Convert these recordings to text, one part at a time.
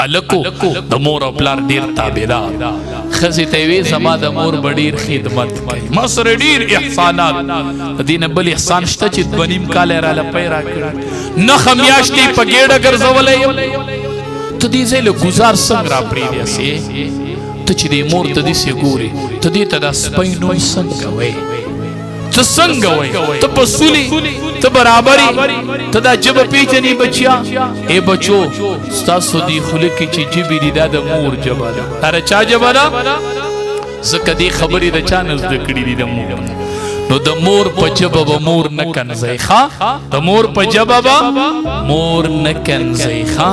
الکو د مور او پلار ډیر تابعدار خزي ته وی زما د مور ډیر خدمت کوي ما سره ډیر احسانات دینه بل احسان شته چې دونیم کال را لپاره کړ نه خمیاشتي په ګډه ګرځولې ته دې زله گزار څنګه را پری دي سي ته چې دې مور ته دې سي ګوري ته دې ته د سپینو څنګه وای ته څنګه وای ته پسولي ته برابرۍ ته دا جب پیچنی بچیا اے بچو ستاسو دی خلق چې جبی دی دا د مور جبا ده اره چا جبا ده زکه دی خبرې د چا نه زده کړې دي د مور نو د مور په جبا به مور نه کنځي ښا د مور په جبا به مور نه کنځي ښا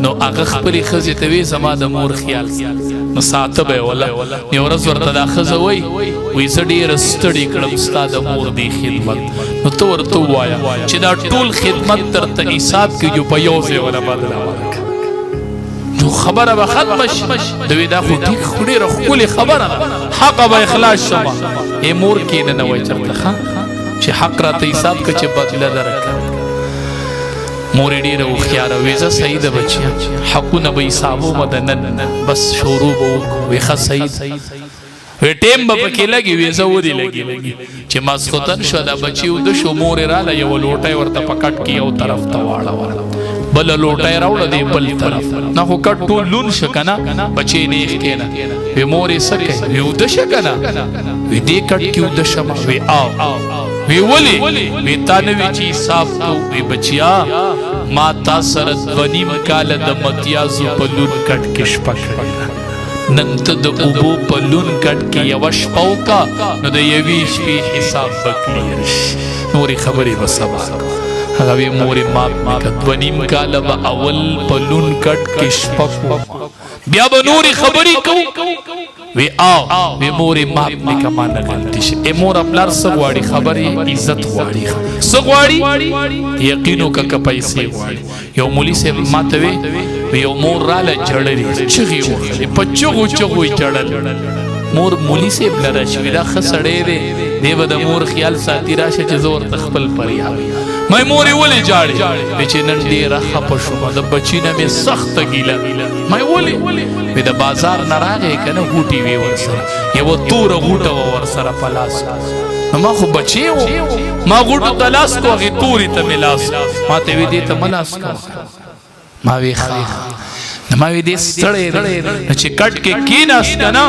نو هغه خپلې ښځې ته وی زما د مور خیال نو ساته به ولا یو ورځ ورته دا ښځه وی زه ډېره ستړې کړم ستا د مور دی خدمت نو ته ورته ووایه چې دا ټول خدمت درته حساب کېږي په یو ځای ونه بدله ورکړه نو خبره به ختمه شي دوی دا خو ټیک خو ډېره ښکلې خبره ده حقه به اخلاص شمه ای مور کښېنه نه وایي چېرته ښه چې حق راته حساب که چې بدله درکړه مور ډیره هوښیاره وي زه صحیح ده بچیا حقونه به حسابومه د نن بس شروع به وکړو وی ښه صحیح وی ټیم به پکې لګي وی زه ودې لګي چې ماسخوتن شو دا بچي وده شو مور راله یو لوټی ورته په کټ کې یو طرف ته واړوه بله لوټی راوړه دی بل طرف نه خو کټ ټول لون شه که نه بچی نیغ کېنه وی مور یې څه کوي وی وده شه که نه وی دې کټ کې وده شمه وی آو وی ولی وی تا نوی چی حساب کو وی بچیا ما تا سره دونیم کال د متیازو په لون کټ کې شپه کړې نن ته د اوبو په لون کټ کې یوه شپه وکړه نو د یوې شپې حساب به کلیر شي نورې خبرې به سبا هغه وی مورې مات مې کړه دونیم کاله به اول په لون کټ کې شپه کوم بیا به نورې خبرې کوو وی آو وی مورې مات مې که ما نه غلطي شي ای مور پلار څه غواړي خبرې عزت غواړي څه غواړي یقین وکړه که پیسې غواړي یو مولي صاحب ما ته وی یو مور راله جړلې چغې وهلې په چغو چغو یې جړل مور مولي صاحب نه راشي وی دا ښه سړی دی دی به د مور خیال ساتي راشه چې زه ورته خپل فریاد مې مورې ولې جاړې وی چې نن ډېره خفه شومه د بچي نه مې سخته ګیله مې ولې وی د بازار نه راغی که نه غوټې وې ورسره یوه توره غوټه وه ورسره په لاس نو ما خو بچی و ما غوټو ته لاس کو هغې تورې ته مې لاس ما ته وی دې ته مه لاس کوه ما وی نو ما وی دې ستړی نو چې کټ کې کېناست که نه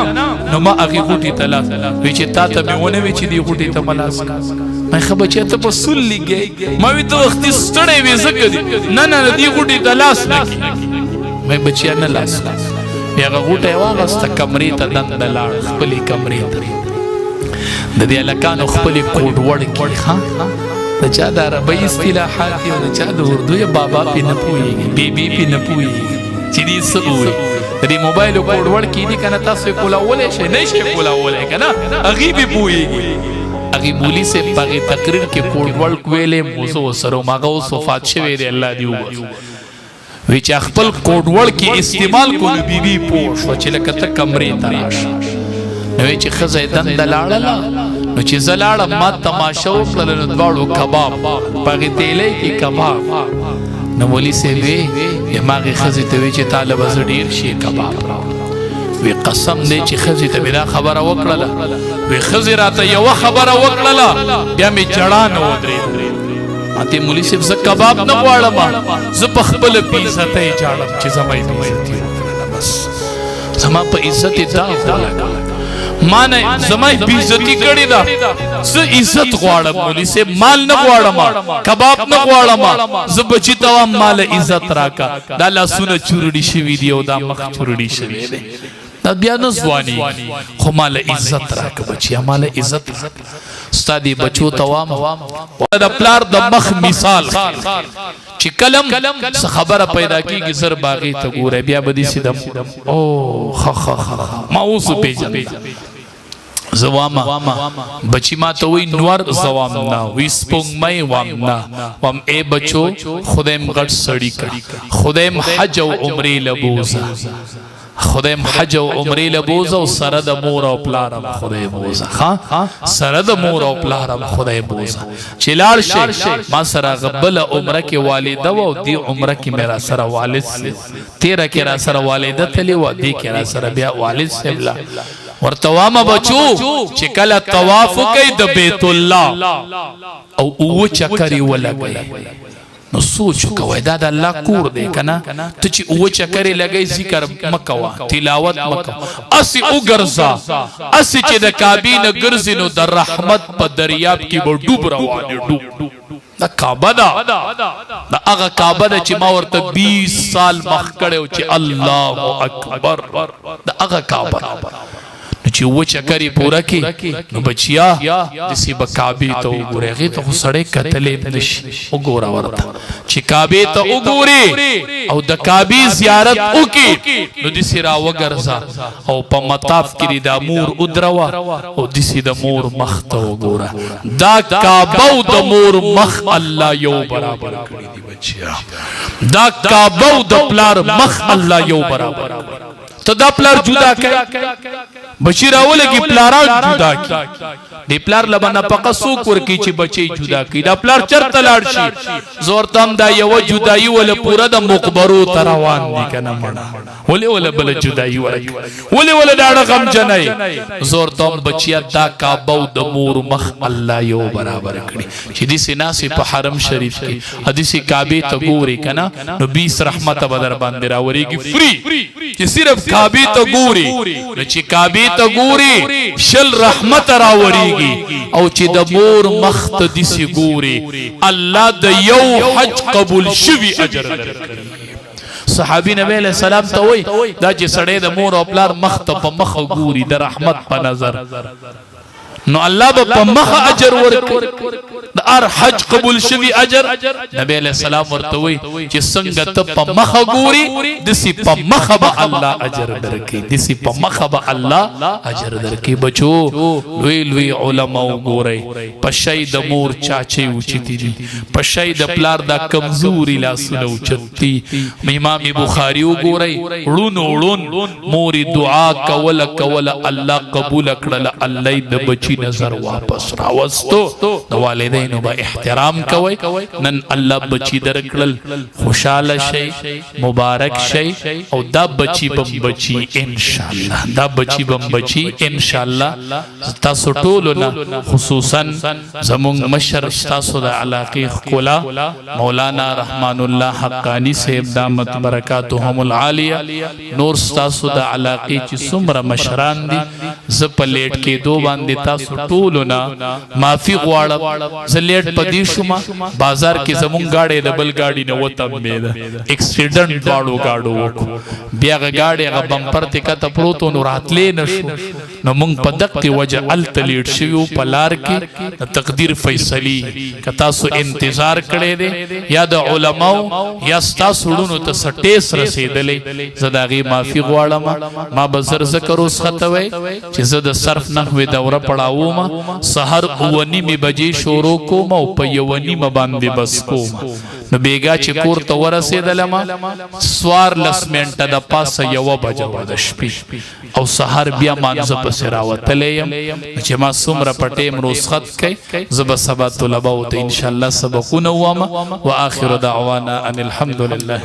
نو ما هغې غوټې ته لاس وی چې تا ته مې ونه وی چې دې غوټې ته مه لاس کوه مې ښه بچیا ته په سول لګی ما وی ته وختي ستړی وې ځکه دې نه دې غوټې ته لاس نه کېږي مې بچیا نه لاس بیا هغه غوټه یې واغسته کمرې ته دنده لاړ خپلې کمرې ته د دې هلکانو خپلې کوډوړ کې ښه د چا د عربۍ اصطلاحات دي او د چا د اردو یې بابا پې نه پوهېږي بیبي پې نه پوهېږي چې دې څه ووایي د دې موبایلو کوډوړ کې دي که نه تاسو یې کولاولی شئ نه شئ کولاولی که نه هغې پې پوهېږي هغې مولي صاحب په هغې تقریر کې کوډوړ ویلی مو زه ورسره وم هغه اوس وفات شوی دی الله دې وبخښي وی چې خپل کوډوړ کې استعمال کو نو بیبي پوه شوه چې لکه ته کمرې ته راشه نو وی چې ښځه یې دنده لاړله نو چې زه لاړم ما تماشه وکړله نو دواړو کباب په هغې تیلۍ کې کباب نو مولي صاحب وی ما هغې ښځې ته وی چې تاله به زه ډېر شي کباب راوړم وی قسم دی چې ښځې ته مې دا خبره وکړله وی ښځې راته یوه خبره وکړله بیا مې ژړا نه ودرېده ماته مولي صاحب زه کباب نه غواړم زه په خپله بې عزته یې جاړم چې زما یې بې عزتي وکړله بس زما په عزت یې دا ولګله ما نه زما یې بې عزتي کړې ده زه عزت غواړم مولي صاحب مال نه غواړم کباب نه غواړم زه بچي ته وایم ماله عزت راکړه دا لاسونه چورډي شوي دي او دا مخ چورډي شوی دی دا بیا نه ځوانېږي خو ماله عزت راکړه بچیا ماله عزت ستا دې بچو ته وایم د پلار د مخ مثال چې کلم څه خبره پیدا کېږي زر باغې ته ګوره بیا به داسې د او ما اوس وپېژنم زه واما بچی ما ته وی نور زه وام نه وی سپوږمۍ وام نه وام ای بچو خدایم غټ سړي کړه خدایم حج او عمرې له بوزه خدای حج او عمره لبوزه او سره د مور او پلارم خدای بوزه ها سره د مور او پلارم خدای بوزه چې لاړ شي ما سره غبل عمره کې والده او دی عمره کې میرا سره والد تیرا کې را سره والده تلی و دی کې را سره بیا والد سبلا ورتوامه بچو چې کله طواف کوي د بیت الله او او چکرې ولګي نو سوچ کوی دا د الله کور دی کنه ته چې او چکرې لګی ذکر مکوا تلاوت مکوا اسی او ګرځا اسی چې د کعبې نه ګرځي نو د رحمت په دریاب کې به ډوب روانه ډوب دا کعبه دا هغه کعبه ده چې ما ورته 20 سال مخ کړو چې الله اکبر دا هغه کعبه چې و چکرې پورا کی نو بچیا دسی به کعبې ته وګورې هغې ته خو سړی کتلی نشي وګوره ورته چې کعبې ته وګورې او د کعبې زیارت وکړي نو داسې راوګرځه او په مطاف کې د مور ودروه او داسې د مور مخ ته وګوره دا کعبه او د مور مخ الله یو برابر کړي دي بچیا دا کعبه او د پلار مخ الله یو برابر ته دا پلار جدا کړي بچی راولګي پلاران جدا کی دی پلار لبنه پقصو کور کی چې بچی جدا کی دا پلار چرته لاړ شي زور تام دا یو جدایی ول پورا د مقبرو تروان دي کنه مړه ولې بل جدایی ولې دا غم جنای زور تام بچیا دا کعبه د مور مخ الله یو برابر کړي چې دې سیناسي په حرم شریف کې حدیث کعبه ته ګوري کنه نو 20 رحمت بدر باندې راوريږي فری چې صرف کعبه ته ګوري نو چې کعبه ته ګوري شل رحمت راوريږي او چې د مور مخ ته دسی ګوري الله د یو حج قبول شوی اجر درکړي صحابي نبی علیہ السلام ته وای دا چې سړی د مور او پلار مخ ته په مخ ګوري د رحمت په نظر نو الله په مخ اجر ورکړي د ار حج قبول شوی اجر نبی علیہ السلام ورته وای چې څنګه ته په مخ ګوري دسی په مخ به الله اجر درکړي دسی په مخ به الله اجر درکړي بچو لوی علماء ګوري په شی د مور چاچي اوچتي دي په شی د پلار دا کمزوري لاسونه اوچتي امام بخاری ګوري ړون مور دعا کوله الله قبول کړل الله د بچي نظر واپس راوستو د والدینو به احترام کوي نن الله بچی درکړل خوشاله شي مبارک شي او دا بچی بم بچی ان شاء الله دا بچی بم بچی ان شاء الله تاسو ټول نه خصوصا زمون مشر تاسو د علاقه کولا مولانا رحمان الله حقانی صاحب دامت برکاتهم العالیه نور تاسو د علاقه چې څومره مشران دي ز پلیټ کې دو باندې تاسو ټولنا معافي غواړم زلیټ پدې شوما بازار کې زمون گاډي دبل گاډي نه وته مې اکسیډنټ واړو بیا گاډي غ بمپر ته کته پروتو نو راتلې نشو نو مونږ په دقه وجه ال تلیټ شوو پلار کې تقدیر فیصلی کتا سو انتظار کړي دي یا د علماو یا ستا سړونو ته سټیس رسیدلې زداغي معافي غواړم ما بزر ذکر اوس ختوي چې زه د صرف نحوی دوره پڑھاو ما سحر 9 بجې شروع کوم او په 9 باندې بس کوم نو بیگا چې کور ته ورسېدلم سوار لس منټه د پاسه 1 بجه د شپې او سحر بیا مانځه پسې راوتلې چې ما څومره پټې رخصت کوي زب سبا طلبه او ته ان شاء الله سبقونه وما واخر دعوانا ان الحمد لله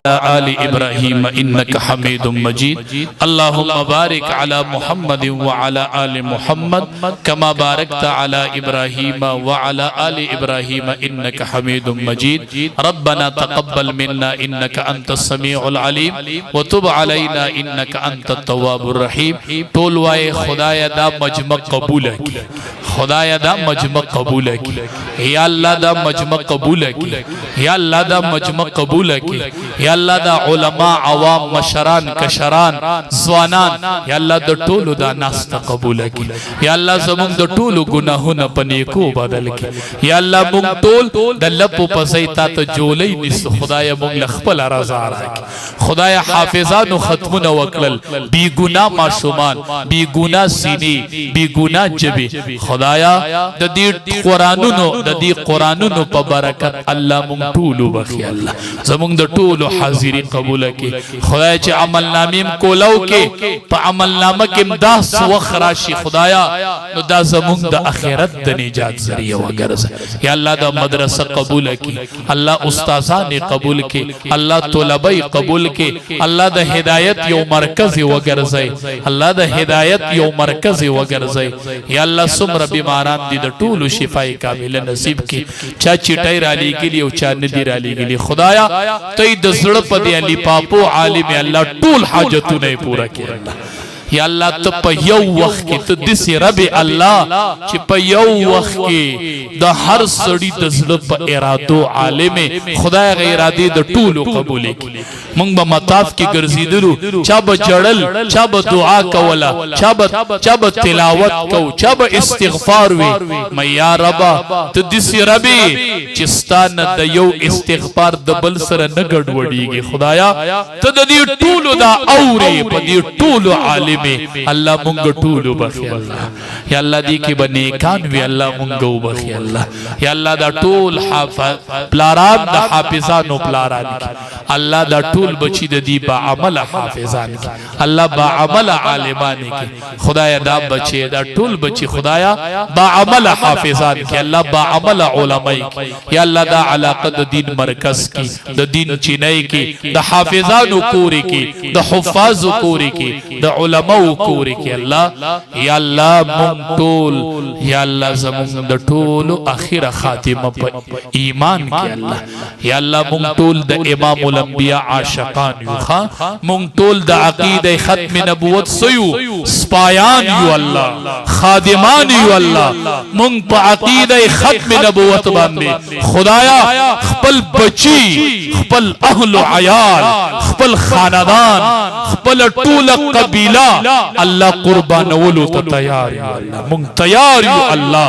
آل ابراہیم انک حمید مجید اللہم بارک علی محمد وعلى آل محمد کما بارکت علی ابراہیم وعلى آل ابراہیم انک حمید مجید ربنا تقبل منا انک انت السمیع العلیم وتب علینا انک انت التواب الرحیم طول وائے خدایا دا مجمع قبول کی خدایا دا مجمع قبول کی یا اللہ دا مجمع قبول کی یا اللہ دا مجمع قبول کی یا اللہ دا علماء عوام مشران کشران زوانان یا اللہ دا ټولو دا ناستا قبول کی یا اللہ زمون دا ټولو گناہونا پنیکو بدل کی یا اللہ مونگ ټول دا لپو پسیتا تا جولی نسو خدایا مونگ لخپل رضا راکی خدایا حافظان و ختمون وکلل بی گناہ معصومان بی گناہ سینی بی گناہ جبی خدایا دا دی قرآنونو پا برکت اللہ مونگ ټولو بخی اللہ زمونږ د ټولو حاضری قبول کړي خدای چې عمل نامیم کولو کې په عمل نامه کې داس وخت راشي خدایا نو دا زمونږ د اخرت د نجات ذریعہ وګرځي یا الله د مدرسه قبول کړي الله استادان قبول کړي الله طلبه قبول کړي الله د هدایت یو مرکز وګرځي الله د هدایت یو مرکز وګرځي یا الله سمره بیماران دي د ټولو شفای کامله نصیب کی چا چټای را لګلی او چا ندی را لګلی خدایا ته د زړه په دی علی پاپو عالم الله ټول حاجتونه پورا کړي یا الله ته په یو وخت کې ته دسی رب الله چې په یو وخت کې د هر سړی د زړه په ارادو عالم خدای غیر ارادي د ټولو قبول کړي موږ به مطاف کې ګرځیدلو چا به جړل چا به دعا کولا چا به تلاوت کو چا به استغفار وی مې یا رب ته دسی رب چې ستانه د یو استغفار د بل سره نه ګډوډیږي خدایا ته د دې ټولو دا اوري په دې ټولو عالم الله مونږ ټول وبخي الله یا الله دې کې باندې کان وی الله مونږ وبخي الله یا الله دا ټول حافظ پلاران د حافظانو پلاران الله دا ټول بچی د دې با عمل حافظان الله با عمل عالمان کی خدایا دا بچی دا ټول بچی خدایا با عمل حافظان کی الله با عمل علماء کی یا الله دا علاقه د دین مرکز کی د دین چینای کی د حافظانو کوری کی د حفاظ کوری کی د علماء مو کوری کی الله یا الله مون ټول یا الله زمون د ټول اخر خاتمه په ایمان کی الله یا الله مون ټول د امام الانبیاء عاشقان یو مون ټول د عقیده ختم نبوت سیو سپایان یو الله خادمان یو الله مون په عقیده ختم نبوت باندې خدایا خپل بچی خپل اهل و عیال خپل خاندان خپل ټول قبیله الله قربان ولو ته تیار یو الله مونږ تیار یو الله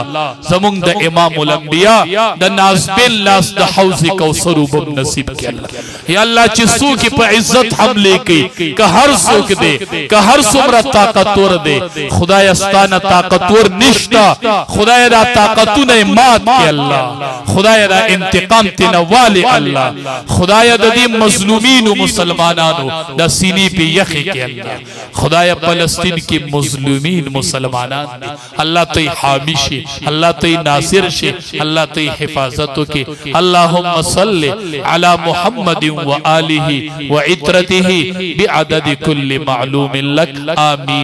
زمونږ د امام الانبیاء د نازبین لاس د حوض کوثر وب نصیب کړي الله یا الله چې څوک په عزت حمله کوي که هر څوک دې که هر څومره طاقتور دې خدای استانه طاقتور نشتا خدای دا طاقتونه مات کړي الله خدای دا انتقام تنوال الله خدای د دې مظلومین او مسلمانانو د سینې په یخ کې الله خدای فلسطین کی مظلومین مسلمانان دی اللہ تی حامی شی اللہ تی ناصر شی اللہ تی حفاظتو کی اللہم صلی علی محمد و آلہ و عطرتہ بعدد کل معلوم لک آمین